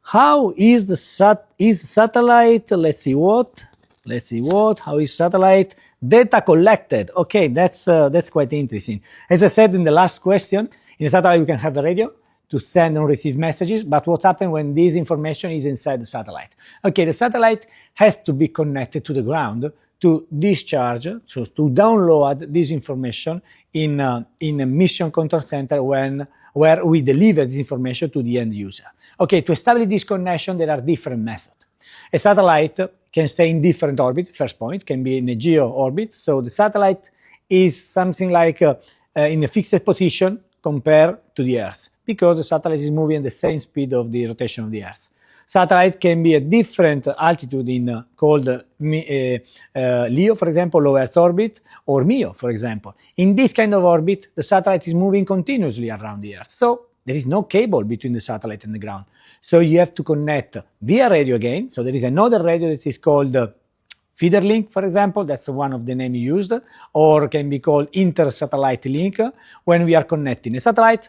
how is the satellite, let's see what, how is satellite data collected? Okay, that's quite interesting. As I said in the last question, in a satellite we can have a radio to send and receive messages, but what happens when this information is inside the satellite? Okay, the satellite has to be connected to the ground to discharge, so to download this information in a mission control center where we deliver this information to the end user. Okay, to establish this connection, there are different methods. A satellite can stay in different orbit, first point, can be in a geo orbit. So the satellite is something like in a fixed position compared to the Earth, because the satellite is moving at the same speed of the rotation of the Earth. Satellite can be at different altitude in called LEO, for example, low Earth orbit, or MEO, for example. In this kind of orbit, the satellite is moving continuously around the Earth. So there is no cable between the satellite and the ground. So you have to connect via radio again. So there is another radio that is called feeder link, for example. That's one of the names used, or can be called inter-satellite link, when we are connecting a satellite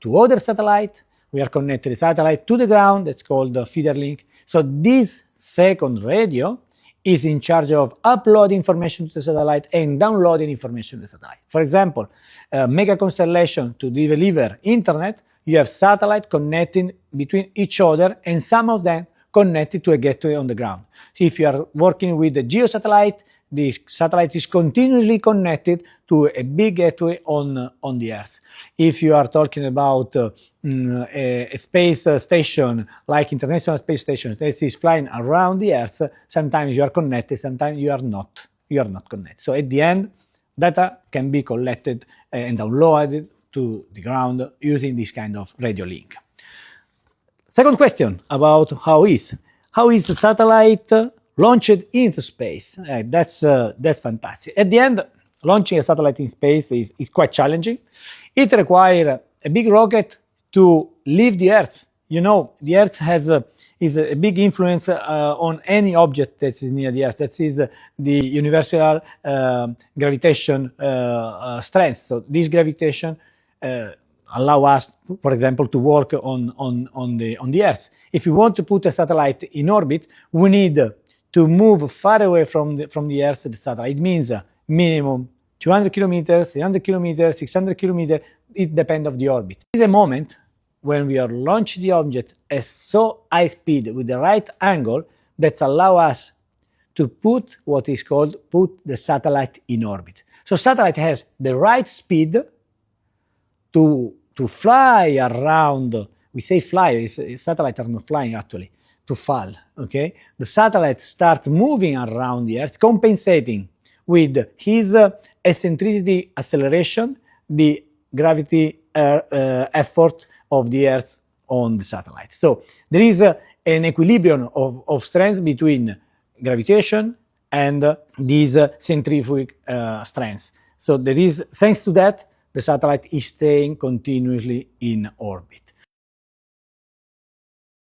to other satellite. We are connecting the satellite to the ground. That's called the feeder link. So this second radio is in charge of uploading information to the satellite and downloading information to the satellite. For example, mega constellation to deliver internet, you have satellite connecting between each other, and some of them connected to a gateway on the ground. So if you are working with a geosatellite, the satellite is continuously connected to a big gateway on the Earth. If you are talking about a space station like International Space Station that is flying around the Earth, sometimes you are connected, sometimes you are not connected. So at the end, data can be collected and downloaded to the ground using this kind of radio link. Second question about how is the satellite launched into space? That's fantastic. At the end, launching a satellite in space is quite challenging. It requires a big rocket to leave the Earth. You know, the Earth is a big influence on any object that is near the Earth. That is the universal gravitation strength. So this gravitation allow us, for example, to work on the Earth. If we want to put a satellite in orbit, we need to move far away from the Earth to the satellite. It means minimum 200 kilometers, 300 kilometers, 600 kilometers. It depends on the orbit. There is a moment when we are launching the object at so high speed with the right angle that allow us to put what is called the satellite in orbit. So satellite has the right speed to fly around. We say fly, satellites are not flying actually, to fall, okay? The satellite starts moving around the Earth, compensating with his eccentricity acceleration, the gravity effort of the Earth on the satellite. So there is an equilibrium of strength between gravitation and these centrifugal strengths. So there is, thanks to that, the satellite is staying continuously in orbit.